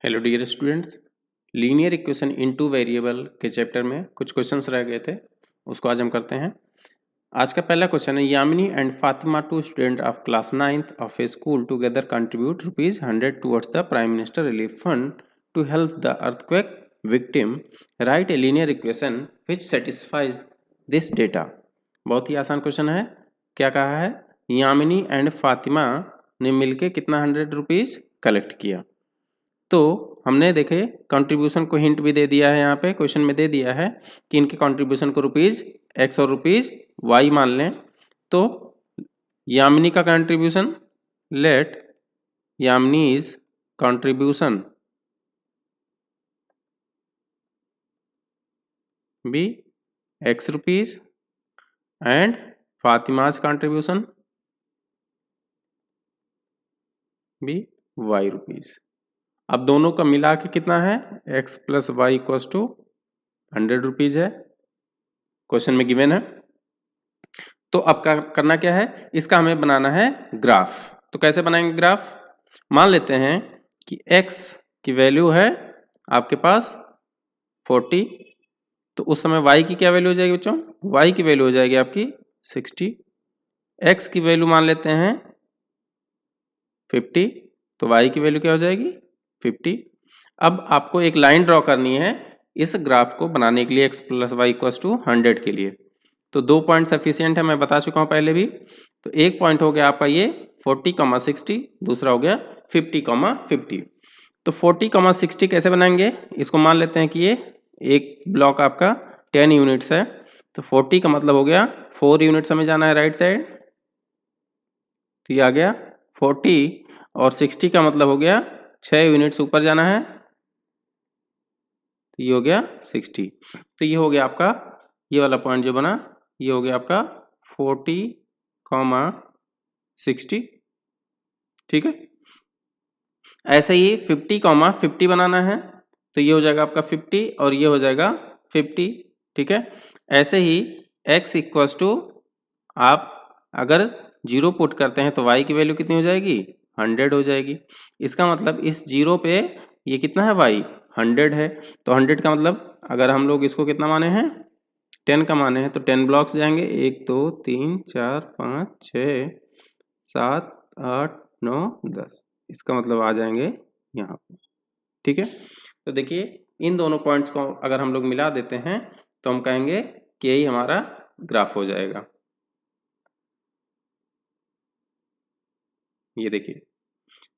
Hello dear students, linear equation in two variable के chapter में कुछ क्वेश्चंस रह गए थे, उसको आज हम करते हैं। आज का पहला क्वेश्चन है, Yamini and Fatima, two student of class 9th of a school together contribute ₹100 towards the prime minister relief fund to help the earthquake victim. Right a linear equation which satisfies this data. बहुत ही आसान question है। क्या कहा है? Yamini and Fatima ने मिलके कितना ₹100 कलेक्ट किया। तो हमने देखे कंट्रीब्यूशन को हिंट भी दे दिया है, यहाँ पे क्वेश्चन में दे दिया है कि इनके कंट्रीब्यूशन को ₹X और ₹Y मान लें। तो यामिनी का contribution, let Yamini's contribution be ₹X and Fatima's contribution be ₹Y। अब दोनों का मिला के कितना है? X + Y = ₹100 है, क्वेश्चन में गिवन है। तो अब करना क्या है? इसका हमें बनाना है ग्राफ। तो कैसे बनाएंगे ग्राफ? मान लेते हैं कि X की वैल्यू है आपके पास 40, तो उस समय Y की क्या वैल्यू हो जाएगी बच्चों? Y की वैल्यू हो जाएगी आपकी 60। X की वैल्यू मान लेते हैं 50, तो Y की वैल्यू क्या हो जाएगी? 50। अब आपको एक लाइन ड्रॉ करनी है इस ग्राफ को बनाने के लिए, X + Y = 100 के लिए। तो 2 पॉइंट सफिशियंट है, मैं बता चुका हूँ पहले भी। तो एक पॉइंट हो गया आपका ये 40, 60, दूसरा हो गया 50, 50। तो 40, 60 कैसे बनाएंगे? इसको मान लेते हैं कि ये एक ब्लॉक आपका 10 यूनिट्स है। तो 40 का मतलब हो गया 4 यूनिट्स हमें जाना है राइट साइड, तो ये आ गया 40। और 60 का मतलब हो गया 6 यूनिट्स ऊपर जाना है, तो ये हो गया 60। तो ये हो गया आपका, ये वाला पॉइंट जो बना, ये हो गया आपका 40, 60। ठीक है। ऐसे ही 50, 50 बनाना है, तो ये हो जाएगा आपका 50 और ये हो जाएगा 50। ठीक है। ऐसे ही X = आप अगर 0 पुट करते हैं तो Y की वैल्यू कितनी हो जाएगी? 100 हो जाएगी। इसका मतलब इस 0 पे ये कितना है? Y 100 है। तो 100 का मतलब अगर हम लोग इसको कितना माने हैं? 10 का माने हैं, तो 10 ब्लॉक्स जाएंगे, 1 2 3 4 5 6 7 8 9 10। इसका मतलब आ जाएंगे यहाँ पे। ठीक है। तो देखिए इन दोनों पॉइंट्स को अगर हम लोग मिला देते हैं तो हम कहेंगे कि यही हमारा ग्राफ हो जाएगा। ये देखिए,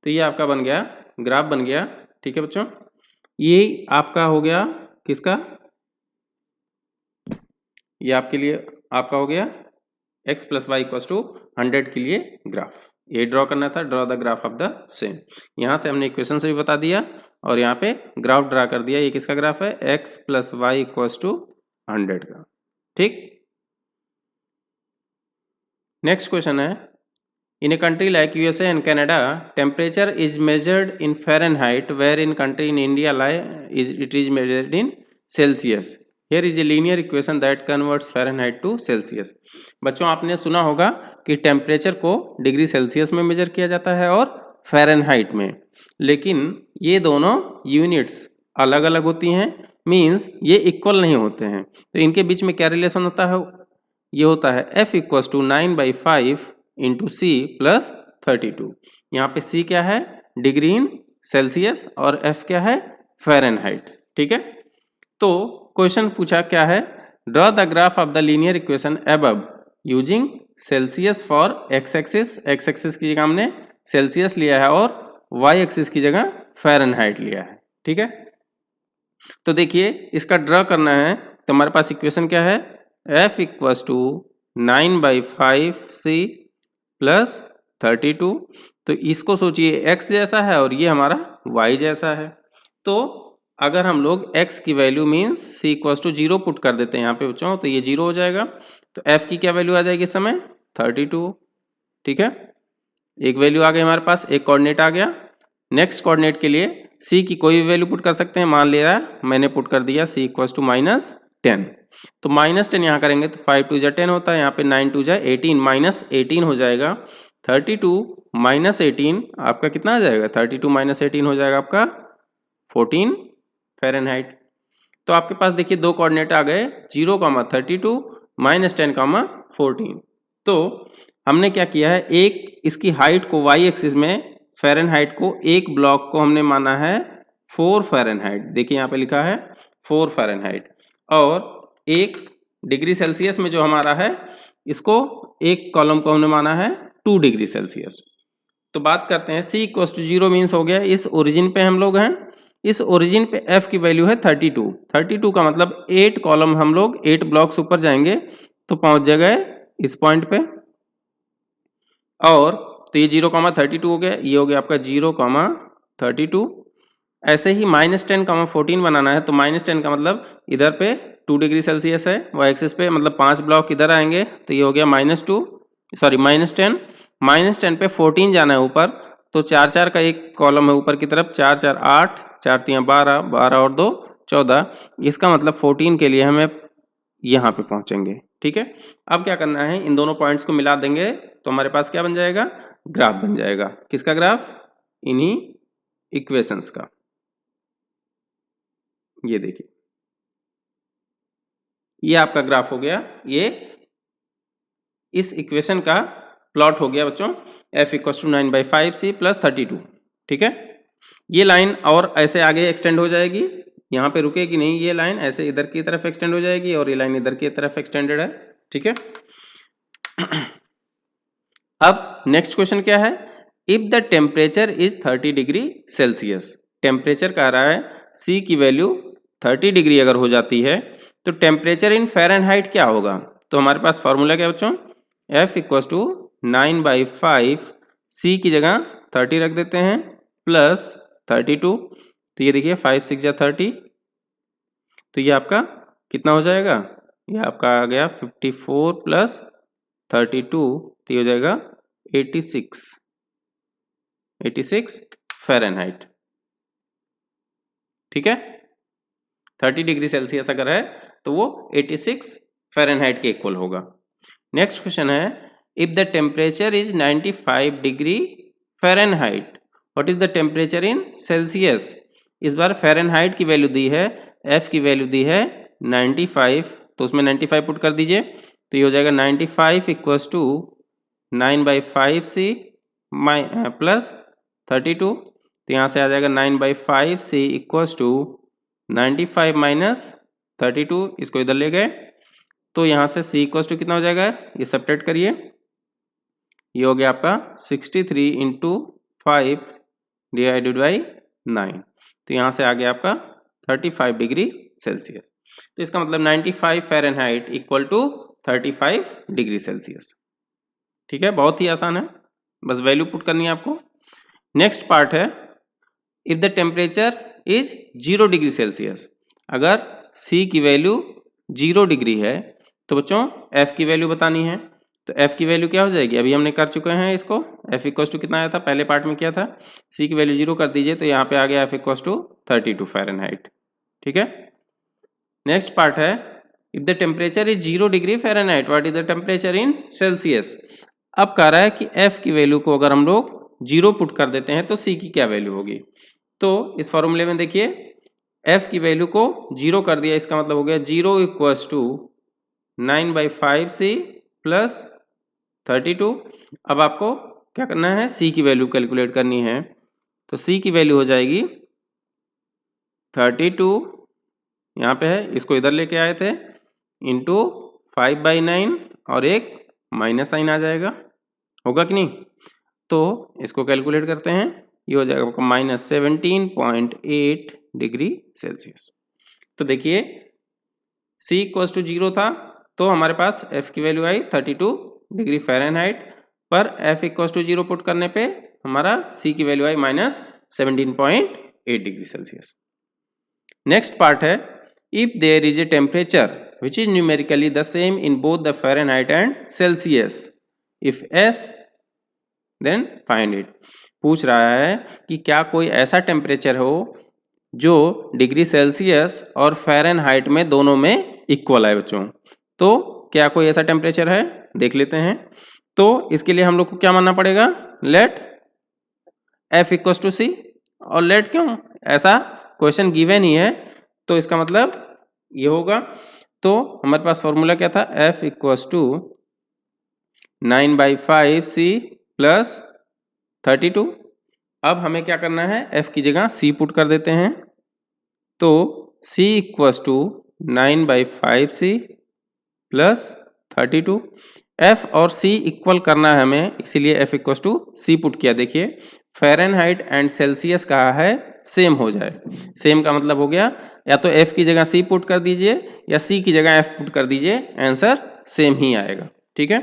तो ये आपका बन गया, ग्राफ बन गया। ठीक है बच्चों, ये आपका हो गया किसका? ये आपके लिए आपका हो गया X + Y = 100 के लिए ग्राफ। ये ड्रॉ करना था, draw the graph of the same. यहाँ से हमने इक्वेशन से भी बता दिया और यहाँ पे ग्राफ ड्रा कर दिया। ये किसका ग्राफ है? X + Y = 100 का। ठीक। नेक्स्ट क्वेश्चन है, in a country like USA and Canada temperature is measured in Fahrenheit, where in country in India it is measured in Celsius. Here is a linear equation that converts Fahrenheit to Celsius. बच्चों आपने सुना होगा कि temperature को degree Celsius में major किया जाता है और फ़ारेनहाइट में, लेकिन ये दोनों यूनिट्स अलग अलग होती हैं, मीन्स ये इक्वल नहीं होते हैं। तो इनके बीच में क्या रिलेशन होता है? ये होता है F = 9/5 × C + 32। यहाँ पे C क्या है? डिग्री इन सेल्सियस, और F क्या है? फ़ारेनहाइट। ठीक है। तो क्वेश्चन पूछा क्या है? Draw the graph of the linear equation above using Celsius for x axis. x axis की जगह हमने सेल्सियस लिया है और y एक्सिस की जगह फ़ारेनहाइट लिया है। ठीक है। तो देखिए इसका ड्रॉ करना है, तो हमारे पास इक्वेशन क्या है? F = 9/5C + 32। तो इसको सोचिए x जैसा है और ये हमारा y जैसा है। तो अगर हम लोग x की वैल्यू मीन्स C = 0 पुट कर देते हैं यहाँ पे बच्चों, तो ये 0 हो जाएगा। तो F की क्या वैल्यू आ जाएगी इस समय? 32। ठीक है। एक वैल्यू आ गई हमारे पास, एक कोऑर्डिनेट आ गया। नेक्स्ट कोऑर्डिनेट के लिए C की कोई भी वैल्यू पुट कर सकते हैं। मान लिया मैंने पुट कर दिया C = -10। तो -10 यहाँ करेंगे तो 5 2 10 होता है, यहाँ पे 9 2 18, -18 हो जाएगा। 32 - 18 आपका कितना आ जाएगा? 32 - 18 हो जाएगा आपका 14 फ़ारेनहाइट। तो आपके पास देखिए दो कोऑर्डिनेट आ गए 0,32 -10, 14। तो हमने क्या किया है, एक इसकी हाइट को y एक्सिस में फ़ारेनहाइट को एक ब्लॉक को हमने माना है 4 फ़ारेनहाइट। देखिए यहाँ पे लिखा है 4 फ़ारेनहाइट, और 1 डिग्री सेल्सियस में जो हमारा है इसको एक कॉलम को हमने माना है 2 डिग्री सेल्सियस। तो बात करते हैं c इक्वल टू 0 मीन्स हो गया इस ओरिजिन पे हम लोग हैं, इस ओरिजिन पे f की वैल्यू है 32। 32 का मतलब 8 कॉलम हम लोग 8 ब्लॉक्स ऊपर जाएंगे तो पहुंच जाएगा इस पॉइंट पे, और तो ये 0,32 हो गया, ये हो गया आपका 0,32। ऐसे ही -10, 14 बनाना है तो -10 का मतलब इधर पे 2 डिग्री सेल्सियस है y एक्सिस पे, मतलब 5 ब्लॉक इधर आएंगे तो ये हो गया -10 -10 पे 14 जाना है ऊपर, तो 4 4 का एक कॉलम है ऊपर की तरफ, 4 4 8, 4 3 12, 12 और 2 14, इसका मतलब 14 के लिए हमें यहाँ पे पहुँचेंगे। ठीक है, अब क्या करना है, इन दोनों पॉइंट्स को मिला देंगे तो हमारे पास क्या बन जाएगा, ग्राफ बन जाएगा। किसका ग्राफ, इन्हीं इक्वेशंस का। ये देखिए ये आपका ग्राफ हो गया, ये इस इक्वेशन का प्लॉट हो गया बच्चों, f इक्वल टू 9/5c + 32। ठीक है, ये लाइन और ऐसे आगे एक्सटेंड हो जाएगी, यहाँ पे रुकेगी नहीं, ये लाइन ऐसे इधर की तरफ एक्सटेंड हो जाएगी और ये लाइन इधर की तरफ एक्सटेंडेड है। ठीक है, अब नेक्स्ट क्वेश्चन क्या है, if the temperature is 30 degree Celsius. Temperature कह रहा है C की वैल्यू 30 डिग्री अगर हो जाती है तो टेम्परेचर इन फ़ारेनहाइट क्या होगा। तो हमारे पास फॉर्मूला क्या बच्चों, F इक्वल टू 9/5, C की जगह 30 रख देते हैं प्लस 32, तो ये देखिए 5 6 जा 30, तो ये आपका कितना हो जाएगा, ये आपका आ गया 54 प्लस 32, तो ये हो जाएगा 86 फ़ारेनहाइट। ठीक है, 30 डिग्री सेल्सियस अगर है तो वो 86 फ़ारेनहाइट के इक्वल होगा। नेक्स्ट क्वेश्चन है, if the temperature is 95 degree Fahrenheit, what is the temperature in Celsius. इस बार फ़ारेनहाइट की वैल्यू दी है, f की वैल्यू दी है 95, तो उसमें 95 पुट कर दीजिए, तो ये हो जाएगा 95 इक्वल्स टू 9/5c प्लस 32, तो यहाँ से आ जाएगा 9/5c इक्वल्स टू 95 माइनस 32, इसको इधर ले गए तो यहाँ से c इक्वल्स टू कितना हो जाएगा, ये सब्ट्रैक्ट करिए, ये हो गया आपका 63 × 5 डिवाइडेड बाई 9, तो यहाँ से आ गया आपका 35 डिग्री सेल्सियस। तो इसका मतलब 95 Fahrenheit equal to 35 degree Celsius. ठीक है, बहुत ही आसान है, बस वैल्यू पुट करनी है आपको। नेक्स्ट पार्ट है, if the temperature is 0 degree Celsius. अगर C की वैल्यू 0 डिग्री है तो बच्चों F की वैल्यू बतानी है, तो F की वैल्यू क्या हो जाएगी, अभी हमने कर चुके हैं इसको, F इक्वल टू कितना आया था, पहले पार्ट में किया था, C की वैल्यू 0 कर दीजिए तो यहाँ पे आ गया F इक्वल टू 32 फ़ारेनहाइट। ठीक है, नेक्स्ट पार्ट है, if the temperature is 0 degree Fahrenheit, what is the temperature in Celsius. अब कह रहा है कि F की वैल्यू को अगर हम लोग 0 पुट कर देते हैं तो C की क्या वैल्यू होगी। तो इस फॉर्मूले में देखिए F की वैल्यू को 0 कर दिया, इसका मतलब हो गया 0 इक्वल्स टू 9/5c प्लस 32। अब आपको क्या करना है, C की वैल्यू कैलकुलेट करनी है, तो C की वैल्यू हो जाएगी 32, यहाँ पे है, इसको इधर लेके आए थे, इंटू 5/9 और एक माइनस साइन आ जाएगा, होगा कि नहीं। तो इसको कैलकुलेट करते हैं, ये हो जाएगा आपका -17.8 डिग्री सेल्सियस। तो देखिए C इक्वल्स टू 0 था तो हमारे पास F की वैल्यू आई 32 डिग्री फ़ारेनहाइट, पर F इक्वल्स टू 0 पुट करने पे हमारा C की वैल्यू आई -17.8 डिग्री सेल्सियस। नेक्स्ट पार्ट है, if there is a temperature which is numerically the same in both the Fahrenheit and Celsius, if S then find it. पूछ रहा है कि क्या कोई ऐसा टेम्परेचर हो जो डिग्री सेल्सियस और फ़ारेनहाइट में दोनों में इक्वल है बच्चों। तो क्या कोई ऐसा टेम्परेचर है, देख लेते हैं। तो इसके लिए हम लोग को क्या मानना पड़ेगा, let F equals to C, और लेट क्यों, ऐसा क्वेश्चन गिवन ही है, तो इसका मतलब ये होगा। तो हमारे पास फॉर्मूला क्या था, F equals to 9/5C plus 32। अब हमें क्या करना है, F की जगह C पुट कर देते हैं। तो C equals to 9/5C plus 32। F और C इक्वल करना है हमें, इसीलिए F equals to C put किया। देखिए फ़ारेनहाइट एंड सेल्सियस कहा है, सेम हो जाए। सेम का मतलब हो गया या तो F की जगह C पुट कर दीजिए या C की जगह F पुट कर दीजिए, आंसर सेम ही आएगा। ठीक है,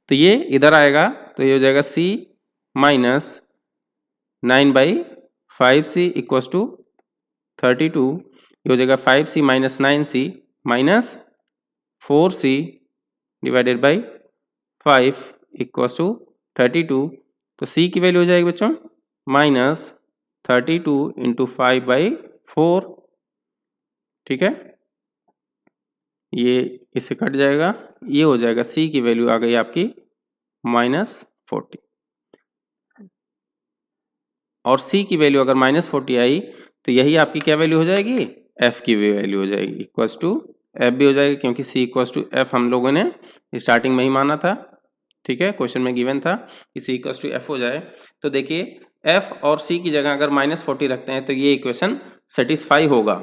तो ये इधर आएगा, तो ये हो जाएगा C minus 9/5C equals to 32। ये हो जाएगा 5C minus 9C minus 4C divided by 5 equals to 32। तो C की वैल्यू हो जाएगी बच्चों माइनस 32 इंटू 5/4। ठीक है, ये इससे कट जाएगा, ये हो जाएगा C की वैल्यू आ गई आपकी -40। और C की वैल्यू अगर -40 आई तो यही आपकी क्या वैल्यू हो जाएगी, F की वैल्यू हो जाएगी, इक्वल्स टू F भी हो जाएगी, क्योंकि C इक्वल्स टू F हम लोगों ने स्टार्टिंग में ही माना था। ठीक है, क्वेश्चन में गिवन था कि C इक्वल्स टू F हो जाए। तो देखिए F और C की जगह अगर -40 रखते हैं तो ये इक्वेशन सेटिस्फाई होगा।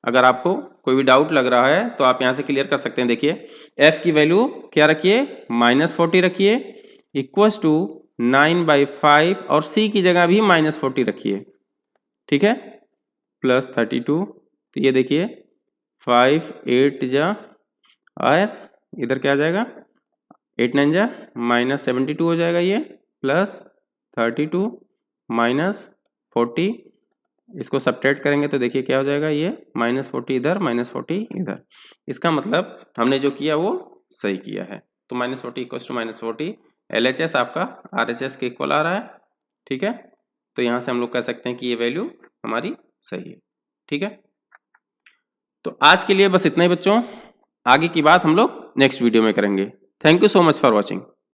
अगर आपको कोई भी डाउट लग रहा है तो आप यहाँ से क्लियर कर सकते हैं। देखिए F की वैल्यू क्या रखिए, -40 रखिए, इक्वल्स टू 9/5 और C की जगह भी -40 रखिए। ठीक है, प्लस 32। तो ये देखिए 5 8 जा और इधर क्या आ जाएगा, 8 9 जा -72 हो जाएगा ये, प्लस 32 -40। इसको सब्ट्रैक्ट करेंगे तो देखिए क्या हो जाएगा, ये -40 इधर -40 इधर। इसका मतलब हमने जो किया वो सही किया है। तो -40 इक्वल्स टू -40, LHS आपका RHS के इक्वल आ रहा है। ठीक है, तो यहाँ से हम लोग कह सकते हैं कि ये वैल्यू हमारी सही है। ठीक है, तो आज के लिए बस इतना ही बच्चों, आगे की बात हम लोग नेक्स्ट वीडियो में करेंगे। Thank you so much for watching.